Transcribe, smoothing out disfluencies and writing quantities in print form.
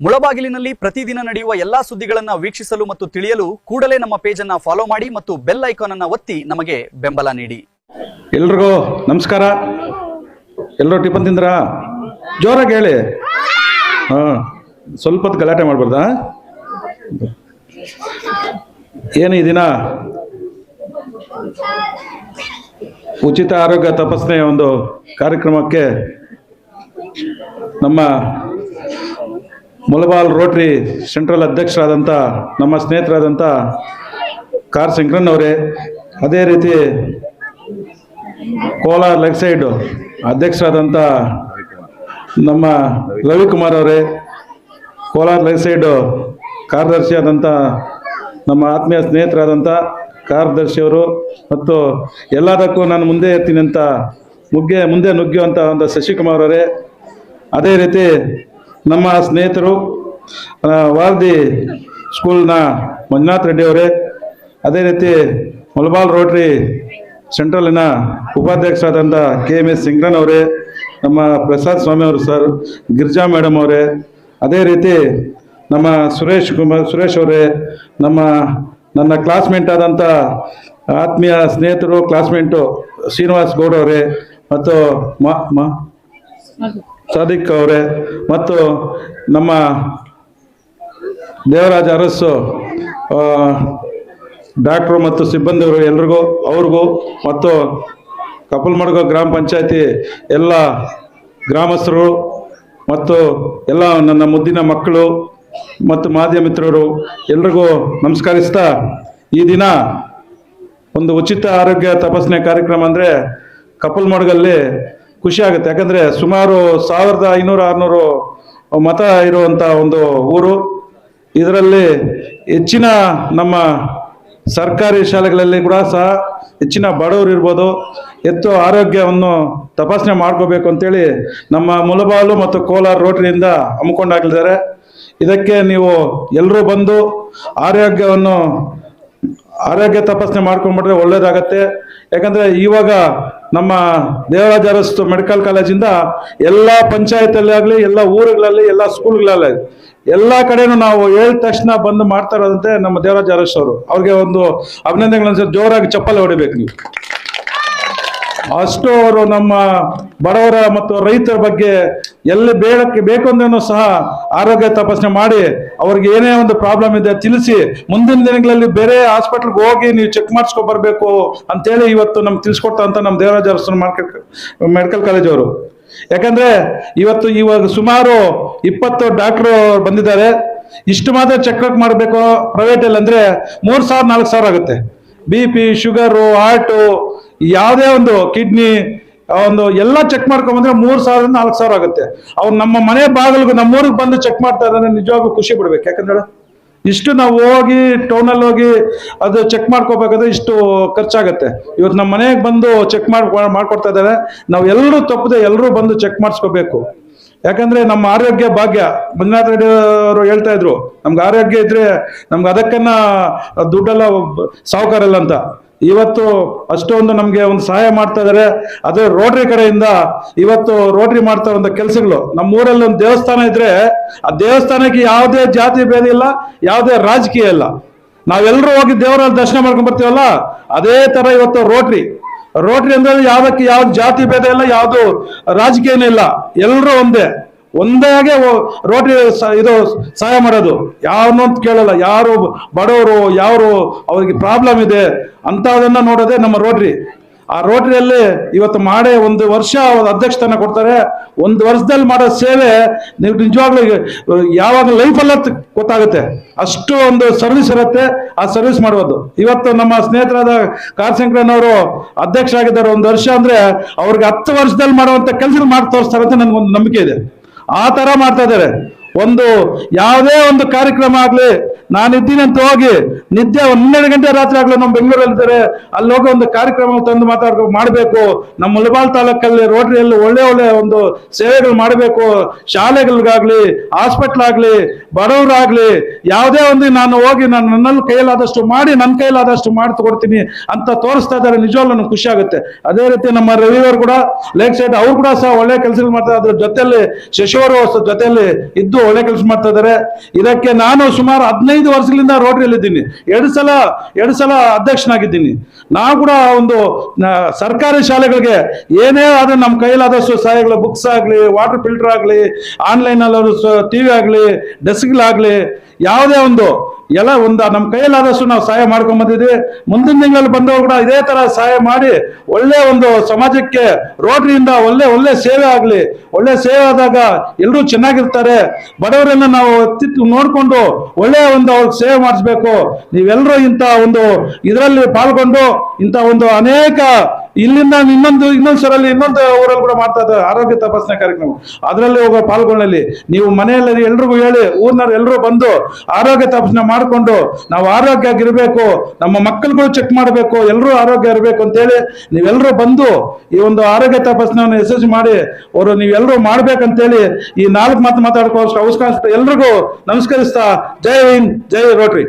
ಮುಳಬಾಗಿಲಿನಲ್ಲಿ ಪ್ರತಿದಿನ ನಡೆಯುವ ಎಲ್ಲಾ ಸುದ್ದಿಗಳನ್ನು ವೀಕ್ಷಿಸಲು ಮತ್ತು ತಿಳಿಯಲು ಕೂಡಲೇ ನಮ್ಮ ಪೇಜ್ ಅನ್ನು ಫಾಲೋ ಮಾಡಿ ಮತ್ತು ಬೆಲ್ ಐಕಾನ್ ಅನ್ನು ಒತ್ತಿ ನಮಗೆ ಬೆಂಬಲ ನೀಡಿ. ಎಲ್ರಿಗೂ ನಮಸ್ಕಾರ. ಎಲ್ಲರೂ ಟಿಫನ್ ತಿಂದ್ರಾ? ಜೋರಾಗಿ ಹೇಳಿ. ಸ್ವಲ್ಪ ಹೊತ್ತು ಗಲಾಟೆ ಮಾಡಬಾರ್ದಾ? ಏನು ಈ ದಿನ ಉಚಿತ ಆರೋಗ್ಯ ತಪಾಸಣೆಯ ಒಂದು ಕಾರ್ಯಕ್ರಮಕ್ಕೆ ನಮ್ಮ ಮುಳಬಾಲ್ ರೋಟರಿ ಸೆಂಟ್ರಲ್ ಅಧ್ಯಕ್ಷರಾದಂಥ ನಮ್ಮ ಸ್ನೇಹಿತರಾದಂಥ ಕಾರ್ ಶಂಕರನ್ ಅವರೇ, ಅದೇ ರೀತಿ ಕೋಲಾರ ಲೆಗ್ ಸೈಡ್ ಅಧ್ಯಕ್ಷರಾದಂಥ ನಮ್ಮ ರವಿಕುಮಾರ್ ಅವರೇ, ಕೋಲಾರ ಲೆಗ್ ಸೈಡು ಕಾರ್ಯದರ್ಶಿಯಾದಂಥ ನಮ್ಮ ಆತ್ಮೀಯ ಸ್ನೇಹಿತರಾದಂಥ ಕಾರ್ಯದರ್ಶಿಯವರು, ಮತ್ತು ಎಲ್ಲದಕ್ಕೂ ನಾನು ಮುಂದೆ ಇರ್ತೀನಿ ಅಂತ ಮುಂದೆ ನುಗ್ಗುವಂಥ ಒಂದು ಶಶಿಕುಮಾರ್ ಅವರೇ, ಅದೇ ರೀತಿ ನಮ್ಮ ಸ್ನೇಹಿತರು ವಾರ್ದಿ ಸ್ಕೂಲ್ನ ಮಂಜುನಾಥ್ ರೆಡ್ಡಿ ಅವರೇ, ಅದೇ ರೀತಿ ಮುಳಬಾಲ್ ರೋಟರಿ ಸೆಂಟ್ರಲಿನ ಉಪಾಧ್ಯಕ್ಷರಾದಂಥ KMS ಶಂಕರನ್ ಅವರೇ, ನಮ್ಮ ಪ್ರಸಾದ್ ಸ್ವಾಮಿ ಅವರು ಸರ್, ಗಿರಿಜಾ ಮೇಡಮ್ ಅವರೇ, ಅದೇ ರೀತಿ ನಮ್ಮ ಸುರೇಶ್ ಅವರೇ, ನನ್ನ ಕ್ಲಾಸ್ಮೇಟ್ ಆದಂಥ ಆತ್ಮೀಯ ಸ್ನೇಹಿತರು ಕ್ಲಾಸ್ಮೇಟು ಶ್ರೀನಿವಾಸ್ ಗೌಡ ಅವರೇ, ಮತ್ತು ಸಾದಿಕ್ ಅವರೇ, ಮತ್ತು ನಮ್ಮ ದೇವರಾಜ ಅರಸು ಡಾಕ್ಟ್ರು ಮತ್ತು ಸಿಬ್ಬಂದಿಯವರು ಎಲ್ರಿಗೂ ಅವ್ರಿಗೂ, ಮತ್ತು ಕಪ್ಪಲ್ಮಡ್ಗ ಗ್ರಾಮ ಪಂಚಾಯತಿ ಎಲ್ಲ ಗ್ರಾಮಸ್ಥರು ಮತ್ತು ಎಲ್ಲ ನನ್ನ ಮುದ್ದಿನ ಮಕ್ಕಳು ಮತ್ತು ಮಾಧ್ಯಮ ಮಿತ್ರರು ಎಲ್ರಿಗೂ ನಮಸ್ಕರಿಸ್ತಾ, ಈ ದಿನ ಒಂದು ಉಚಿತ ಆರೋಗ್ಯ ತಪಾಸಣೆ ಕಾರ್ಯಕ್ರಮ ಅಂದರೆ ಕಪ್ಪಲ್ಮಡ್ಗಲ್ಲಿ ಖುಷಿ ಆಗುತ್ತೆ. ಯಾಕಂದರೆ ಸುಮಾರು 1500-600 ಮತ ಇರುವಂಥ ಒಂದು ಊರು. ಇದರಲ್ಲಿ ಹೆಚ್ಚಿನ ನಮ್ಮ ಸರ್ಕಾರಿ ಶಾಲೆಗಳಲ್ಲಿ ಕೂಡ ಸಹ ಹೆಚ್ಚಿನ ಬಡವರು ಇರ್ಬೋದು, ಆರೋಗ್ಯವನ್ನು ತಪಾಸಣೆ ಮಾಡ್ಕೋಬೇಕು ಅಂತೇಳಿ ನಮ್ಮ ಮುಳಬಾಲು ಮತ್ತು ಕೋಲಾರ ರೋಟರಿಯಿಂದ ಹಮ್ಮಿಕೊಂಡಾಗಿದ್ದಾರೆ. ಇದಕ್ಕೆ ನೀವು ಎಲ್ಲರೂ ಬಂದು ಆರೋಗ್ಯ ತಪಾಸಣೆ ಮಾಡ್ಕೊಂಡ್ಬಿಟ್ರೆ ಒಳ್ಳೇದಾಗತ್ತೆ. ಯಾಕಂದರೆ ಇವಾಗ ನಮ್ಮ ದೇವರಾಜ ಅರಸು ಮೆಡಿಕಲ್ ಕಾಲೇಜಿಂದ ಎಲ್ಲ ಪಂಚಾಯತಲ್ಲಿ ಆಗಲಿ, ಎಲ್ಲ ಊರುಗಳಲ್ಲಿ, ಎಲ್ಲ ಸ್ಕೂಲ್ಗಳಲ್ಲಿ, ಎಲ್ಲ ಕಡೆನೂ ನಾವು ಹೇಳಿದ ತಕ್ಷಣ ಬಂದು ಮಾಡ್ತಾ ಇರೋದಂತೆ ನಮ್ಮ ದೇವರಾಜ ಅರಸು ಅವರು. ಅವ್ರಿಗೆ ಒಂದು ಅಭಿನಂದನೆಗಳನ್ನು ಜೋರಾಗಿ ಚಪ್ಪಲಿ ಹೊಡಿಬೇಕು ನೀವು. ಅಷ್ಟು ಅವರು ನಮ್ಮ ಬಡವರ ಮತ್ತು ರೈತರ ಬಗ್ಗೆ ಎಲ್ಲಿ ಬೇಕು ಅಂದ್ರೂ ಸಹ ಆರೋಗ್ಯ ತಪಾಸಣೆ ಮಾಡಿ ಅವ್ರಿಗೆ ಏನೇ ಒಂದು ಪ್ರಾಬ್ಲಮ್ ಇದೆ ತಿಳಿಸಿ, ಮುಂದಿನ ದಿನಗಳಲ್ಲಿ ಬೇರೆ ಹಾಸ್ಪಿಟ್ಲ್ಗೆ ಹೋಗಿ ನೀವು ಚೆಕ್ ಮಾಡಿಸ್ಕೊ ಬರಬೇಕು ಅಂತೇಳಿ ಇವತ್ತು ನಮ್ಗೆ ತಿಳಿಸ್ಕೊಡ್ತಾ ಅಂತ ನಮ್ಮ ದೇವರಾಜ ಅರಸು ಮೆಡಿಕಲ್ ಕಾಲೇಜ್ ಅವರು. ಯಾಕಂದ್ರೆ ಇವಾಗ ಸುಮಾರು 20 ಡಾಕ್ಟ್ರು ಬಂದಿದ್ದಾರೆ. ಇಷ್ಟು ಮಾತ್ರ ಚೆಕ್ಅಪ್ ಮಾಡಬೇಕು ಪ್ರೈವೇಟಲ್ಲಿ ಅಂದರೆ 3000-4000 ಆಗುತ್ತೆ. BP, ಶುಗರು, ಹಾರ್ಟು, ಯಾವುದೇ ಒಂದು ಕಿಡ್ನಿ ಎಲ್ಲ ಚೆಕ್ ಮಾಡ್ಕೊಂಬಂದ್ರೆ 3000-4000 ಆಗುತ್ತೆ. ಅವ್ರು ನಮ್ಮ ಮನೆ ಬಾಗಿಲಿಗೆ ನಮ್ಮೂರಿಗೆ ಬಂದು ಚೆಕ್ ಮಾಡ್ತಾ ಇದ್ದಾರೆ, ನಿಜವಾಗ್ಲೂ ಖುಷಿ ಪಡ್ಬೇಕು. ಯಾಕಂದ್ರೆ ಇಷ್ಟು ನಾವು ಹೋಗಿ ಟೌನಲ್ಲಿ ಹೋಗಿ ಅದು ಚೆಕ್ ಮಾಡ್ಕೋಬೇಕಾದ್ರೆ ಇಷ್ಟು ಖರ್ಚಾಗತ್ತೆ. ಇವತ್ತು ನಮ್ಮ ಮನೆಗೆ ಬಂದು ಚೆಕ್ ಮಾಡ್ಕೊಡ್ತಾ ಇದ್ದಾರೆ. ನಾವು ಎಲ್ಲರೂ ತಪ್ಪದೆ ಎಲ್ಲರೂ ಬಂದು ಚೆಕ್ ಮಾಡಿಸ್ಕೋಬೇಕು. ಯಾಕಂದ್ರೆ ನಮ್ಮ ಆರೋಗ್ಯ ಭಾಗ್ಯ. ಮಂಜುನಾಥ್ ರೆಡ್ಡಿ ಅವರು ಹೇಳ್ತಾ ಇದ್ರು, ನಮ್ಗೆ ಆರೋಗ್ಯ ಇದ್ರೆ ನಮ್ಗೆ ಅದಕ್ಕನ್ನ ದುಡ್ಡೆಲ್ಲ ಸಾವುಕಾರಲ್ಲ ಅಂತ. ಇವತ್ತು ಅಷ್ಟೊಂದು ನಮಗೆ ಒಂದು ಸಹಾಯ ಮಾಡ್ತಾ ಇದ್ದಾರೆ. ಅದೇ ರೋಟರಿ ಕಡೆಯಿಂದ ಇವತ್ತು ರೋಟರಿ ಮಾಡ್ತಾ ಇರೋ ಕೆಲಸಗಳು. ನಮ್ಮ ಊರಲ್ಲಿ ಒಂದು ದೇವಸ್ಥಾನ ಇದ್ರೆ ಆ ದೇವಸ್ಥಾನಕ್ಕೆ ಯಾವುದೇ ಜಾತಿ ಭೇದ ಇಲ್ಲ, ಯಾವುದೇ ರಾಜಕೀಯ ಇಲ್ಲ. ನಾವೆಲ್ಲರೂ ಹೋಗಿ ದೇವರಲ್ಲಿ ದರ್ಶನ ಮಾಡ್ಕೊಂಡ್ ಬರ್ತೀವಲ್ಲ, ಅದೇ ತರ ಇವತ್ತು ರೋಟರಿ ಅಂದ್ರೆ ಯಾವ್ದು ಜಾತಿ ಭೇದ ಇಲ್ಲ, ಯಾವುದು ರಾಜಕೀಯನೇ ಇಲ್ಲ, ಎಲ್ಲರೂ ಒಂದಾಗೆ ರೋಟರಿ ಇದು ಸಹಾಯ ಮಾಡೋದು. ಯಾವನ್ನೊಂದು ಕೇಳಲ್ಲ, ಯಾರು ಬಡವರು ಯಾರು ಅವ್ರಿಗೆ ಪ್ರಾಬ್ಲಮ್ ಇದೆ ಅಂತದನ್ನ ನೋಡೋದೇ ನಮ್ಮ ರೋಟರಿ. ಆ ರೋಟರಿಯಲ್ಲಿ ಇವತ್ತು ಮಾಡೇ 1 ವರ್ಷ ಅಧ್ಯಕ್ಷತನ ಕೊಡ್ತಾರೆ. 1 ವರ್ಷದಲ್ಲಿ ಮಾಡೋ ಸೇವೆ ನೀವು ನಿಜವಾಗ್ಲೂ ಯಾವಾಗ ಲೈಫಲ್ಲ ಗೊತ್ತಾಗುತ್ತೆ. ಅಷ್ಟು ಒಂದು ಸರ್ವಿಸ್ ಇರುತ್ತೆ. ಆ ಸರ್ವಿಸ್ ಮಾಡುವುದು. ಇವತ್ತು ನಮ್ಮ ಸ್ನೇಹಿತರಾದ ಕಾರ್ ಶಂಕರನ್ ಅವರು ಅಧ್ಯಕ್ಷರಾಗಿದ್ದಾರೆ. 1 ವರ್ಷ ಅಂದ್ರೆ ಅವ್ರಿಗೆ 10 ವರ್ಷದಲ್ಲಿ ಮಾಡುವಂತ ಕೆಲಸ ಮಾಡಿ ತೋರಿಸ್ತಾರೆ ಅಂತ ನನ್ಗೊಂದು ನಂಬಿಕೆ ಇದೆ. ಆ ತರ ಮಾಡ್ತಾ ಇದ್ದಾರೆ. ಯಾವುದೇ ಒಂದು ಕಾರ್ಯಕ್ರಮ ಆಗ್ಲಿ, ನಾನಿದ್ದೀನಿ ಅಂತ ಹೋಗಿ ನಿದ್ದೆ 12 ಗಂಟೆ ರಾತ್ರಿ ಆಗ್ಲಿ ನಮ್ಮ ಬೆಂಗಳೂರಲ್ಲಿದ್ದಾರೆ, ಅಲ್ಲಿ ಹೋಗಿ ಒಂದು ಕಾರ್ಯಕ್ರಮ ತಂದು ಮಾಡಬೇಕು. ನಮ್ಮ ಮುಳಬಾಲ್ ತಾಲೂಕಲ್ಲಿ ರೋಟರಿಯಲ್ಲಿ ಒಳ್ಳೆ ಒಂದು ಸೇವೆಗಳು ಮಾಡಬೇಕು. ಶಾಲೆಗಳಿಗಾಗ್ಲಿ, ಹಾಸ್ಪಿಟ್ಲ್ ಆಗ್ಲಿ, ಬಡವರಾಗ್ಲಿ, ಯಾವುದೇ ಒಂದು ನಾನು ಹೋಗಿ ನನ್ನಲ್ಲಿ ಕೈಲಾದಷ್ಟು ಮಾಡಿ, ನನ್ನ ಕೈಲಾದಷ್ಟು ಮಾಡಿ ತಗೊಡ್ತೀನಿ ಅಂತ ತೋರಿಸ್ತಾ ಇದ್ದಾರೆ. ನಿಜವಾಗ್ಲೂ ನನಗೆ ಖುಷಿ ಆಗುತ್ತೆ. ಅದೇ ರೀತಿ ನಮ್ಮ ರವಿಯವರು ಕೂಡ ಲೇಕ್ ಸೈಡ್ ಅವ್ರು ಕೂಡ ಸಹ ಒಳ್ಳೆ ಕೆಲಸಗಳು ಮಾಡ್ತಾರೆ. ಅದ್ರ ಜೊತೆಯಲ್ಲಿ ಶಶಿಯವರು ಜೊತೆಯಲ್ಲಿ ಇದ್ದು ಒಳ್ಳೆ ಕೆಲಸ ಮಾಡ್ತಾ ಇದ್ದಾರೆ. ಇದಕ್ಕೆ ನಾನು ಸುಮಾರು 15 ವರ್ಷಗಳಿಂದ ರೋಟರಿಯಲ್ಲಿದ್ದೀನಿ. ಎರಡು ಸಲ ಅಧ್ಯಕ್ಷನಾಗಿದ್ದೀನಿ. ನಾವು ಕೂಡ ಒಂದು ಸರ್ಕಾರಿ ಶಾಲೆಗಳಿಗೆ ಏನೇ ಆದ್ರೆ ನಮ್ಮ ಕೈಲಾದಷ್ಟು ಸಹಾಯಗಳು, ಬುಕ್ಸ್ ಆಗಲಿ, ವಾಟರ್ ಫಿಲ್ಟರ್ ಆಗಲಿ, ಆನ್ಲೈನಲ್ಲಿ ಟಿವಿ ಆಗಲಿ, ಡೆಸ್ಕ್ಗಳಾಗಲಿ, ಯಾವುದೇ ಒಂದು ಎಲ್ಲ ನಮ್ಮ ಕೈಯಲ್ಲಾದಷ್ಟು ನಾವು ಸಹಾಯ ಮಾಡ್ಕೊಂಡ್ ಬಂದಿದ್ದೀವಿ. ಮುಂದಿನ ತಿಂಗಳಲ್ಲಿ ಬಂದವರು ಕೂಡ ಇದೇ ತರ ಸಹಾಯ ಮಾಡಿ ಒಳ್ಳೆ ಒಂದು ಸಮಾಜಕ್ಕೆ ರೋಟರಿಯಿಂದ ಒಳ್ಳೆ ಸೇವೆ ಆಗಲಿ. ಒಳ್ಳೆ ಸೇವೆ ಆದಾಗ ಎಲ್ಲರೂ ಚೆನ್ನಾಗಿರ್ತಾರೆ. ಬಡವರನ್ನ ನಾವು ನೋಡ್ಕೊಂಡು ಒಳ್ಳೆ ಒಂದು ಅವ್ರಿಗೆ ಸೇವೆ ಮಾಡಿಸ್ಬೇಕು. ನೀವೆಲ್ಲರೂ ಇಂಥ ಒಂದು ಇದರಲ್ಲಿ ಪಾಲ್ಗೊಂಡು ಇಂಥ ಒಂದು ಅನೇಕ ಇಲ್ಲಿಂದ ಇನ್ನೊಂದು ಸರಲ್ಲಿ ಇನ್ನೊಂದು ಊರಲ್ಲಿ ಕೂಡ ಮಾಡ್ತಾ ಇದ್ದಾರೆ ಆರೋಗ್ಯ ತಪಾಸಣೆ ಕಾರ್ಯಕ್ರಮ. ಅದರಲ್ಲಿ ಹೋಗೋ ಪಾಲ್ಗೊಳ್ಳಲಿ. ನೀವು ಮನೆಯಲ್ಲಿ ಎಲ್ರಿಗೂ ಹೇಳಿ, ಊರಿನವ್ರು ಎಲ್ಲರೂ ಬಂದು ಆರೋಗ್ಯ ತಪಾಸಣೆ ಮಾಡಿಕೊಂಡು ನಾವು ಆರೋಗ್ಯ ಆಗಿರ್ಬೇಕು, ನಮ್ಮ ಮಕ್ಕಳುಗಳು ಚೆಕ್ ಮಾಡಬೇಕು, ಎಲ್ಲರೂ ಆರೋಗ್ಯ ಇರಬೇಕು ಅಂತೇಳಿ ನೀವೆಲ್ಲರೂ ಬಂದು ಈ ಒಂದು ಆರೋಗ್ಯ ತಪಾಸಣೆಯನ್ನು ಯಶಸ್ವಿ ಮಾಡಿ ನೀವೆಲ್ಲರೂ ಮಾಡ್ಬೇಕಂತೇಳಿ ಈ 4 ಮಾತು ಮಾತಾಡ್ಕೋ ಅವಕಾಶ ಎಲ್ರಿಗೂ ನಮಸ್ಕರಿಸ್ತಾ, ಜೈ ಹಿಂದ್, ಜೈ ರೋಟರಿ.